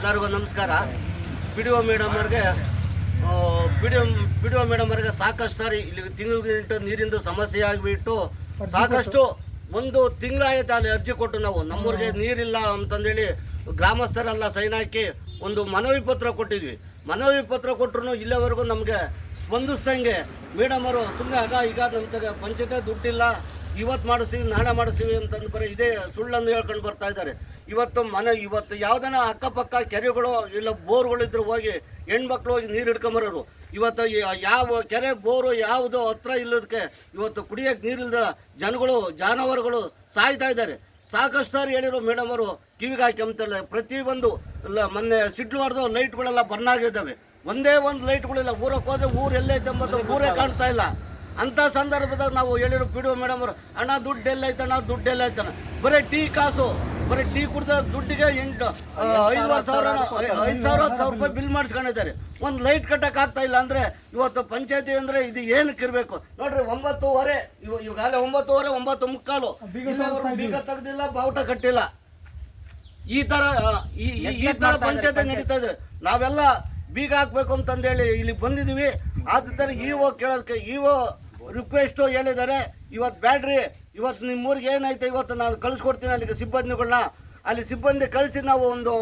ಎಲ್ಲರಿಗೂ ನಮಸ್ಕಾರ. P D O madam ಅವ್ರಿಗೆ ಸಾಕಷ್ಟು ಸಾರಿ ಇಲ್ಲಿ ತಿಂಗಳಿಗೆ ನೀರಿಂದು ಸಮಸ್ಯೆ ಆಗಿಬಿಟ್ಟು ಸಾಕಷ್ಟು ಒಂದು ತಿಂಗಳಾಯಿತು ಅಲ್ಲಿ ಅರ್ಜಿ ಕೊಟ್ಟು ನಾವು ನಮ್ಮೂರಿಗೆ ನೀರಿಲ್ಲ ಅಂತಂದೇಳಿ ಗ್ರಾಮಸ್ಥರೆಲ್ಲ ಸೈನ್ ಹಾಕಿ ಒಂದು ಮನವಿ ಪತ್ರ ಕೊಟ್ಟಿದ್ವಿ. ಮನವಿ ಪತ್ರ ಕೊಟ್ಟರು ಇಲ್ಲಿವರೆಗೂ ನಮಗೆ ಸ್ಪಂದಿಸ್ದಂಗೆ ಮೇಡಮ್ ಅವರು ಸುಮ್ಮನೆ ಈಗ ನಮ್ಮ ಪಂಚಾಯತ್ ದುಡ್ಡಿಲ್ಲ, ಇವತ್ತು ಮಾಡಿಸ್ತೀವಿ ನಾಳೆ ಮಾಡಿಸ್ತೀವಿ ಅಂತಂದು ಬರೀ ಇದೇ ಸುಳ್ಳನ್ನು ಹೇಳ್ಕೊಂಡು ಬರ್ತಾ ಇದ್ದಾರೆ. ಇವತ್ತು ಯಾವುದನ್ನ ಅಕ್ಕಪಕ್ಕ ಕೆರೆಗಳು ಇಲ್ಲ ಬೋರ್ಗಳಿದ್ರು ಹೋಗಿ ಹೆಣ್ಮಕ್ಳು ಹೋಗಿ ನೀರು ಹಿಡ್ಕೊಂಬರೋರು. ಇವತ್ತು ಯಾವ ಕೆರೆ ಬೋರು ಯಾವುದು ಹತ್ರ ಇಲ್ಲದಕ್ಕೆ ಇವತ್ತು ಕುಡಿಯೋಕ್ಕೆ ನೀರಿಲ್ಲದ ಜನಗಳು ಜಾನುವಾರುಗಳು ಸಾಯ್ತಾ ಇದ್ದಾರೆ. ಸಾಕಷ್ಟು ಸಾರಿ ಹೇಳಿರೋ ಮೇಡಮ್ ಅವರು ಕಿವಿಗೆ ಹಾಕಿ ಅಂತಾರೆ. ಪ್ರತಿಯೊಂದು ಮೊನ್ನೆ ಸಿಡ್ಲು ಹೊಡೆದು ಲೈಟ್ಗಳೆಲ್ಲ ಬರ್ನ್ ಆಗಿದ್ದಾವೆ, ಒಂದೇ ಒಂದು ಲೈಟ್ಗಳಿಲ್ಲ. ಊರಕ್ಕೆ ಹೋದ್ರೆ ಊರು ಎಲ್ಲೈತೆ ಎಂಬುದು ಊರೇ ಕಾಣ್ತಾ ಇಲ್ಲ. ಅಂಥ ಸಂದರ್ಭದಾಗ ನಾವು ಹೇಳಿರೋ ಪಿ ಡಿ ಒ ಮೇಡಮ್ ಅವರು ಅಣ್ಣ ದುಡ್ಡು ಎಲ್ಲೈತಣ್ಣ ದುಡ್ಡು ಎಲ್ಲೈತಣ್ಣ, ಬರೀ ಟೀ ಕಾಸು, ಬರೀ ಟೀ ಕುಡಿದ ದುಡ್ಡಿಗೆ 5,000 ರೂಪಾಯಿ ಬಿಲ್ ಮಾಡಿಸ್ಕೊಂಡಿದ್ದಾರೆ. ಒಂದು ಲೈಟ್ ಕಟ್ಟಕ್ಕೆ ಆಗ್ತಾ ಇಲ್ಲ ಅಂದರೆ ಇವತ್ತು ಪಂಚಾಯತಿ ಅಂದರೆ ಇದು ಏನಕ್ಕೆ ಇರಬೇಕು ನೋಡ್ರಿ. 9:15 ಇವಾಗಲೇ 9:15 9:45 ಬೀಗ ತೆಗೆದಿಲ್ಲ, ಬಾವುಟ ಕಟ್ಟಿಲ್ಲ. ಈ ಥರ ಪಂಚಾಯತಿ ನಡೀತಾ ಇದೆ. ನಾವೆಲ್ಲ ಬೀಗ ಹಾಕ್ಬೇಕು ಅಂತಂದೇಳಿ ಇಲ್ಲಿ ಬಂದಿದ್ದೀವಿ. ಆದ ಥರ ಇಒ ಕೇಳೋದಕ್ಕೆ ಇಒ ರಿಕ್ವೆಸ್ಟು ಹೇಳಿದ್ದಾರೆ, ಇವತ್ತು ಬ್ಯಾಡ್ರಿ, ಇವತ್ತು ನಿಮ್ಮೂರಿಗೆ ಏನೈತೆ ಇವತ್ತು ನಾನು ಕಳಿಸ್ಕೊಡ್ತೀನಿ ಅಲ್ಲಿಗೆ ಸಿಬ್ಬಂದಿಗಳನ್ನ. ಅಲ್ಲಿ ಸಿಬ್ಬಂದಿ ಕಳಿಸಿ ನಾವು ಒಂದು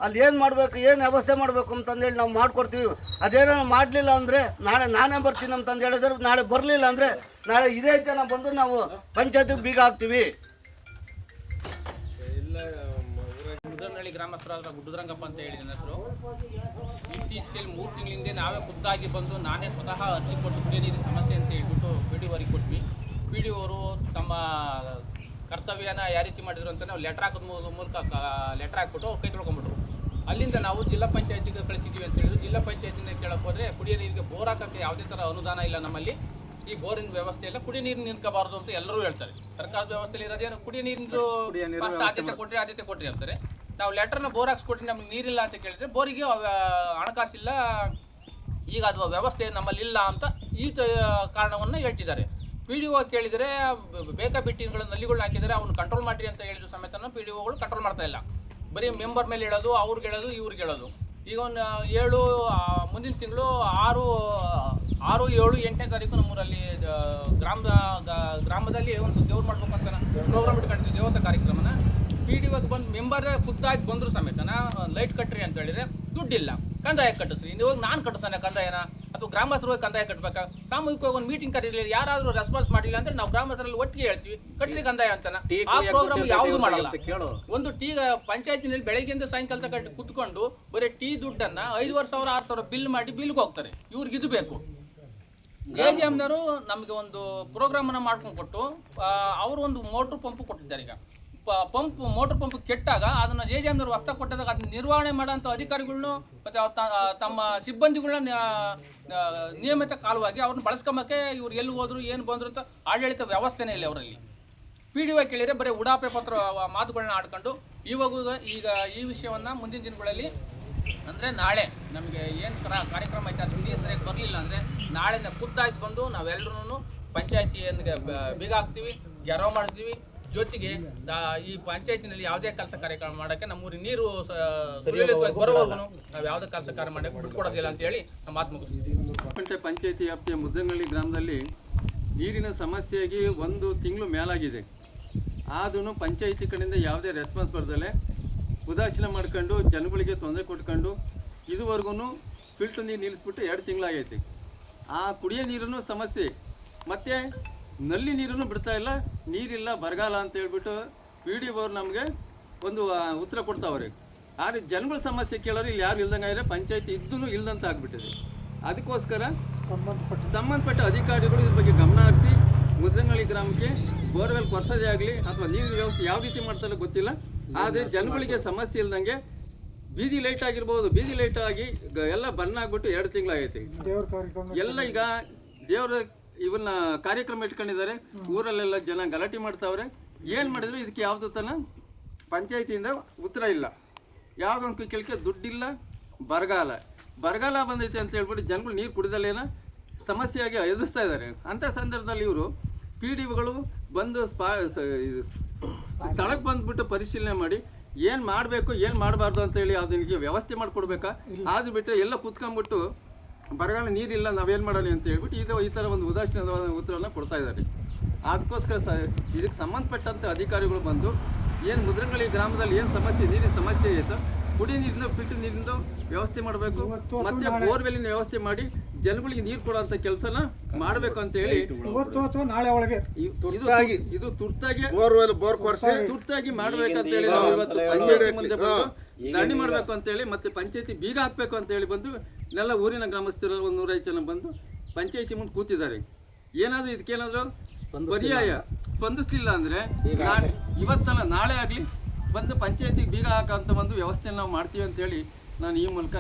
ಅಲ್ಲಿ ಏನು ಮಾಡಬೇಕು, ಏನು ವ್ಯವಸ್ಥೆ ಮಾಡಬೇಕು ಅಂತಂದೇಳಿ ನಾವು ಮಾಡಿಕೊಡ್ತೀವಿ. ಅದೇನೋ ಮಾಡಲಿಲ್ಲ ಅಂದರೆ ನಾಳೆ ನಾನೇ ಬರ್ತೀನಿ ಅಂತಂದು ಹೇಳಿದ್ರೆ, ನಾಳೆ ಬರಲಿಲ್ಲ ಅಂದರೆ ನಾಳೆ ಇದೇ ಜನ ಬಂದು ನಾವು ಪಂಚಾಯತಿಗೆ ಬೀಗ ಹಾಕ್ತೀವಿ. ಮುದ್ದನಹಳ್ಳಿ ಗ್ರಾಮಸ್ಥರಾದ ಗುಡ್ಡದ್ರಂಗಪ್ಪ ಅಂತ ಹೇಳಿ ನನ್ನ ಹೆಸರು. ಇತ್ತೀಚೆಗೆ 3 ತಿಂಗಳ ಹಿಂದೆ ನಾವೇ ಖುದ್ದಾಗಿ ಬಂದು ನಾನೇ ಸ್ವತಃ ಅರ್ಜಿ ಕೊಟ್ಟು ಕುಡಿಯೋ ನೀರಿನ ಸಮಸ್ಯೆ ಅಂತ ಹೇಳ್ಬಿಟ್ಟು ಪಿ ಡಿ ಒರಿಗೆ ಕೊಟ್ವಿ. ಪಿ ಡಿ ಒರು ತಮ್ಮ ಕರ್ತವ್ಯನ ಯಾವ ರೀತಿ ಮಾಡಿದ್ರು ಅಂತ ನಾವು ಲೆಟ್ರ್ ಹಾಕೋದ್ ಮೂಲಕ ಲೆಟ್ರ್ ಹಾಕ್ಬಿಟ್ಟು ಅವ್ರು ಕೈ ತೊಳ್ಕೊಂಡ್ಬಿಟ್ರು. ಅಲ್ಲಿಂದ ನಾವು ಜಿಲ್ಲಾ ಪಂಚಾಯತಿಗೆ ಕಳಿಸಿದ್ದೀವಿ ಅಂತ ಹೇಳಿದ್ರು. ಜಿಲ್ಲಾ ಪಂಚಾಯತಿನ ಕೇಳಕ್ಕೆ ಹೋದರೆ ಕುಡಿಯೋ ನೀರಿಗೆ ಬೋರ್ ಹಾಕೋಕ್ಕೆ ಯಾವುದೇ ಥರ ಅನುದಾನ ಇಲ್ಲ ನಮ್ಮಲ್ಲಿ, ಈ ಬೋರಿನ ವ್ಯವಸ್ಥೆ ಇಲ್ಲ, ಕುಡಿಯೋ ನೀರು ನಿಂತ್ಕೋಬಾರ್ದು ಅಂತ ಎಲ್ಲರೂ ಹೇಳ್ತಾರೆ. ಸರ್ಕಾರದ ವ್ಯವಸ್ಥೆಯಲ್ಲಿ ಇರೋದೇನು ಕುಡಿಯೋ ನೀರಿಂದು ಆದ್ಯತೆ ಕೊಟ್ಟರೆ ಅಂತಾರೆ. ನಾವು ಲೆಟರ್ನ ಬೋರ್ ಹಾಕ್ಸ್ಕೊಟ್ರಿ ನಮ್ಗೆ ನೀರಿಲ್ಲ ಅಂತ ಕೇಳಿದ್ರೆ ಬೋರಿಗೆ ಹಣಕಾಸಿಲ್ಲ, ಈಗ ಅದು ವ್ಯವಸ್ಥೆ ನಮ್ಮಲ್ಲಿ ಇಲ್ಲ ಅಂತ ಈ ಕಾರಣವನ್ನು ಹೇಳ್ತಿದ್ದಾರೆ. ಪಿ ಡಿ ಒ ಕೇಳಿದರೆ ಬೇಕಾಬಿಟ್ಟಿಗಳ ನಲ್ಲಿಗಳನ್ನ ಹಾಕಿದರೆ ಅವ್ನು ಕಂಟ್ರೋಲ್ ಮಾಡಿರಿ ಅಂತ ಹೇಳಿದ್ರು ಸಮೇತ ಪಿ ಡಿ ಒಗಳು ಕಂಟ್ರೋಲ್ ಮಾಡ್ತಾ ಇಲ್ಲ. ಬರೀ ಮೆಂಬರ್ ಮೇಲೆ ಹೇಳೋದು, ಅವ್ರಿಗೆ ಹೇಳೋದು, ಇವ್ರಿಗೆ ಹೇಳೋದು. ಈಗ ಒಂದು ಮುಂದಿನ ತಿಂಗಳು 6, 7, 8ನೇ ತಾರೀಕು ನಮ್ಮೂರಲ್ಲಿ ಗ್ರಾಮದಲ್ಲಿ ಒಂದು ದೇವ್ರು ಮಾಡ್ಬೇಕಂತ ಪ್ರೋಗ್ರಾಮ್ ಇಟ್ಕೊಂಡಿದ್ವಿ, ದೇವತಾ ಕಾರ್ಯಕ್ರಮನ. ಪಿ ಡಿ ಒಗೆ ಬಂದು ಮೆಂಬರ್ ಖುದ್ದಾಗಿ ಬಂದರೂ ಸಮೇತ ಲೈಟ್ ಕಟ್ಟ್ರಿ ಅಂತ ಹೇಳಿದ್ರೆ ದುಡ್ಡಿಲ್ಲ, ಕಂದಾಯ ಕಟ್ಟಿಸ್ರಿ. ಇವಾಗ ನಾನು ಕಟ್ಟಿಸ್ತಾನೆ ಕಂದಾಯನ ಅಥವಾ ಗ್ರಾಮಸ್ಥರು ಹೋಗಿ ಕಂದಾಯ ಕಟ್ಟಬೇಕಾ? ಸಾಮೂಹಿಕವಾಗಿ ಒಂದು ಮೀಟಿಂಗ್ ಕರೀಲಿ, ಯಾರಾದರೂ ರೆಸ್ಪಾನ್ಸ್ ಮಾಡಿಲ್ಲ ಅಂದ್ರೆ ನಾವು ಗ್ರಾಮಸ್ಥರಲ್ಲಿ ಒಟ್ಟಿಗೆ ಹೇಳ್ತೀವಿ ಕಟ್ರಿ ಕಂದಾಯ ಅಂತಾನೆ. ಆ ಪ್ರೋಗ್ರಾಮ್ ಯಾವುದು ಮಾಡಲ್ಲ. ಒಂದು ಟೀ ಪಂಚಾಯತಿನಲ್ಲಿ ಬೆಳಗ್ಗೆಯಿಂದ ಸಾಯಂಕಾಲ ತಕ್ಕ ಕುತ್ಕೊಂಡು ಬರೀ ಟೀ ದುಡ್ಡನ್ನ 5,000 6,000 ಬಿಲ್ ಮಾಡಿ ಬಿಲ್ಗೆ ಹೋಗ್ತಾರೆ. ಇವ್ರಿಗೆ ಇದು ಬೇಕು. AGMನವರು ನಮಗೆ ಒಂದು ಪ್ರೋಗ್ರಾಮನ್ನು ಮಾಡ್ಕೊಂಡು ಕೊಟ್ಟು ಅವರು ಒಂದು ಮೋಟ್ರ್ ಪಂಪ್ ಕೊಟ್ಟಿದ್ದಾರೆ. ಈಗ ಮೋಟರ್ ಪಂಪ್ ಕೆಟ್ಟಾಗ ಅದನ್ನು AGMನವರು ಹೊಸ ಕೊಟ್ಟಿದಾಗ ಅದನ್ನ ನಿರ್ವಹಣೆ ಮಾಡೋಂಥ ಅಧಿಕಾರಿಗಳನ್ನೂ ಮತ್ತು ತಮ್ಮ ಸಿಬ್ಬಂದಿಗಳನ್ನ ನಿಯಮಿತ ಕಾಲವಾಗಿ ಅವ್ರನ್ನ ಬಳಸ್ಕೊಂಬಕ್ಕೆ ಇವ್ರು ಎಲ್ಲಿ ಹೋದ್ರು ಏನು ಬಂದರು ಅಂತ ಆಡಳಿತ ವ್ಯವಸ್ಥೆನೇ ಇಲ್ಲ ಅವರಲ್ಲಿ. ಪಿ ಡಿ ಒ ಕೇಳಿದರೆ ಬರೀ ಉಡಾಪೆ ಪತ್ರ ಮಾತುಗಳನ್ನ ಆಡ್ಕೊಂಡು ಈಗ ಈ ವಿಷಯವನ್ನು ಮುಂದಿನ ದಿನಗಳಲ್ಲಿ ಅಂದರೆ ನಾಳೆ ನಮಗೆ ಏನು ಕಾರ್ಯಕ್ರಮ ಐತೆ ಅದು ಸರಿಯಾಗಿ ಬರಲಿಲ್ಲ ಅಂದರೆ ನಾಳೆಯಿಂದ ಖುದ್ದಾಗಿ ಬಂದು ನಾವೆಲ್ಲರೂ ಪಂಚಾಯತಿಗೆ ಬೀಗ ಹಾಕ್ತೀವಿ, ಗೆರವ್ ಮಾಡ್ತೀವಿ. ಜೊತೆಗೆ ಈ ಪಂಚಾಯತಿನಲ್ಲಿ ಯಾವುದೇ ಕೆಲಸ ಕಾರ್ಯಕ್ರಮ ಮಾಡೋಕ್ಕೆ ನಮ್ಮೂರಿಗೆ ನೀರು ಬರೋವರೆಗೂ ನಾವು ಯಾವುದೇ ಕೆಲಸ ಕಾರ್ಯ ಮಾಡೋಕ್ಕೆ ಬಿಟ್ಕೊಡೋದಿಲ್ಲ ಅಂತೇಳಿ ನಮ್ಮ ಮಾತು ಮುಗಿಸ್ತೀವಿ. ಪಂಚಾಯತಿ ವ್ಯಾಪ್ತಿಯ ಮುದ್ದನಹಳ್ಳಿ ಗ್ರಾಮದಲ್ಲಿ ನೀರಿನ ಸಮಸ್ಯೆಯಾಗಿ 1 ತಿಂಗಳು ಮೇಲಾಗಿದೆ. ಆದ್ರೂ ಪಂಚಾಯತಿ ಕಡೆಯಿಂದ ಯಾವುದೇ ರೆಸ್ಪಾನ್ಸ್ ಬರ್ದಲೆ ಉದಾಸೀನ ಮಾಡ್ಕೊಂಡು ಜನಗಳಿಗೆ ತೊಂದರೆ ಕೊಟ್ಕೊಂಡು ಇದುವರೆಗೂ ಫಿಲ್ಟರ್ ನೀರು ನಿಲ್ಲಿಸ್ಬಿಟ್ಟು 2 ತಿಂಗಳಾಗೈತಿ. ಆ ಕುಡಿಯೋ ನೀರನ್ನು ಸಮಸ್ಯೆ, ಮತ್ತು ನಲ್ಲಿ ನೀರನ್ನು ಬಿಡ್ತಾ ಇಲ್ಲ, ನೀರಿಲ್ಲ, ಬರಗಾಲ ಅಂತ ಹೇಳ್ಬಿಟ್ಟು ಪಿ ಡಿ ಒ ನಮಗೆ ಒಂದು ಉತ್ತರ ಕೊಡ್ತಾವ್ರೆ. ಆದರೆ ಜನಗಳ ಸಮಸ್ಯೆ ಕೇಳೋರು ಇಲ್ಲಿ ಯಾರು ಇಲ್ದಂಗೆ ಆಗಿದ್ರೆ ಪಂಚಾಯತಿ ಇದ್ದೂ ಇಲ್ದಂತ ಆಗಿಬಿಟ್ಟಿದೆ. ಅದಕ್ಕೋಸ್ಕರ ಸಂಬಂಧಪಟ್ಟ ಅಧಿಕಾರಿಗಳು ಇದ್ರ ಬಗ್ಗೆ ಗಮನ ಹರಿಸಿ ಮುದ್ದನಹಳ್ಳಿ ಗ್ರಾಮಕ್ಕೆ ಬೋರ್ವೆಲ್ ಕೊರ್ಸೋದೇ ಆಗಲಿ ಅಥವಾ ನೀರಿನ ವ್ಯವಸ್ಥೆ ಯಾವ ರೀತಿ ಮಾಡ್ತಾರೋ ಗೊತ್ತಿಲ್ಲ. ಆದರೆ ಜನಗಳಿಗೆ ಸಮಸ್ಯೆ ಇಲ್ದಂಗೆ ಬೀದಿ ಲೈಟ್ ಆಗಿರ್ಬೋದು, ಬೀದಿ ಲೈಟ್ ಆಗಿ ಎಲ್ಲ ಬರ್ನ್ ಆಗಿಬಿಟ್ಟು 2 ತಿಂಗಳಾಗೈತಿ. ಎಲ್ಲ ಈಗ ದೇವರ ಇವನ್ನ ಕಾರ್ಯಕ್ರಮ ಇಟ್ಕೊಂಡಿದ್ದಾರೆ. ಊರಲ್ಲೆಲ್ಲ ಜನ ಗಲಾಟೆ ಮಾಡ್ತಾವ್ರೆ. ಏನು ಮಾಡಿದ್ರು ಇದಕ್ಕೆ ಯಾವುದೋ ತನ ಪಂಚಾಯತಿಯಿಂದ ಉತ್ತರ ಇಲ್ಲ. ಯಾವುದೊಂದು ಕೇಳಿಕೆ ದುಡ್ಡಿಲ್ಲ, ಬರಗಾಲ ಬಂದೈತೆ ಅಂತ ಹೇಳ್ಬಿಟ್ಟು ಜನಗಳು ನೀರು ಕುಡಿದಲ್ಲೇನ ಸಮಸ್ಯೆಯಾಗಿ ಎದುರಿಸ್ತಾ ಇದ್ದಾರೆ. ಅಂಥ ಸಂದರ್ಭದಲ್ಲಿ ಇವರು ಪಿ ಡಿ ಒಗಳು ಬಂದು ಸ್ಥಳಕ್ಕೆ ಬಂದುಬಿಟ್ಟು ಪರಿಶೀಲನೆ ಮಾಡಿ ಏನು ಮಾಡಬೇಕು ಏನು ಮಾಡಬಾರ್ದು ಅಂತೇಳಿ ಅದಕ್ಕೆ ವ್ಯವಸ್ಥೆ ಮಾಡಿಕೊಡ್ಬೇಕಾ? ಅದು ಬಿಟ್ಟರೆ ಎಲ್ಲ ಕುತ್ಕೊಂಡ್ಬಿಟ್ಟು ಬರಗಾಲ ನೀರಿಲ್ಲ ನಾವೇನು ಮಾಡಲಿ ಅಂತ ಹೇಳ್ಬಿಟ್ಟು ಈ ಥರ ಒಂದು ಉದಾಸೀನವಾದ ಉತ್ತರವನ್ನು ಕೊಡ್ತಾ ಇದ್ದಾರೆ. ಅದಕ್ಕೋಸ್ಕರ ಇದಕ್ಕೆ ಸಂಬಂಧಪಟ್ಟಂಥ ಅಧಿಕಾರಿಗಳು ಬಂದು ಏನು ಮುದ್ರಂಗಳಿ ಗ್ರಾಮದಲ್ಲಿ ಏನು ಸಮಸ್ಯೆ ನೀರಿನ ಸಮಸ್ಯೆ ಐತೋ ಕುಡಿ ನೀರಿನ ಫಿಲ್ಟರ್ ನೀರಿನ ವ್ಯವಸ್ಥೆ ಮಾಡಬೇಕು, ಮತ್ತೆ ಬೋರ್ವೆಲ್ಲಿನ ವ್ಯವಸ್ಥೆ ಮಾಡಿ ಜನಗಳಿಗೆ ನೀರು ಕೊಡುವಂಥ ಕೆಲಸನ ಮಾಡಬೇಕು ಅಂತ ಹೇಳಿ ನಾಳೆ ಒಳಗೆ ಇದು ತುರ್ತಾಗಿ ತುರ್ತಾಗಿ ಮಾಡ್ಬೇಕಂತ ಹೇಳಿ ಇವತ್ತು ಪಂಚಾಯತಿ ಮುಂದೆ ಬಂದು ಧರಣಿ ಮಾಡಬೇಕು ಅಂತ ಹೇಳಿ, ಮತ್ತೆ ಪಂಚಾಯತಿ ಬೀಗ ಹಾಕ್ಬೇಕು ಅಂತ ಹೇಳಿ ಬಂದು ಎಲ್ಲ ಊರಿನ ಗ್ರಾಮಸ್ಥರು 105 ಜನ ಬಂದು ಪಂಚಾಯತಿ ಮುಂದೆ ಕೂತಿದ್ದಾರೆ. ಏನಾದರೂ ಇದಕ್ಕೇನಾದರೂ ಪರ್ಯಾಯ ಸ್ಪಂದಿಸಲಿಲ್ಲ ಅಂದರೆ ಇವತ್ತಲ್ಲ ನಾಳೆ ಆಗಲಿ ಬಂದು ಪಂಚಾಯತಿಗೆ ಬೀಗ ಹಾಕಂತ ಒಂದು ವ್ಯವಸ್ಥೆ ನಾವು ಮಾಡ್ತೀವಿ ಅಂತ ಹೇಳಿ ನಾನು ಈ ಮೂಲಕ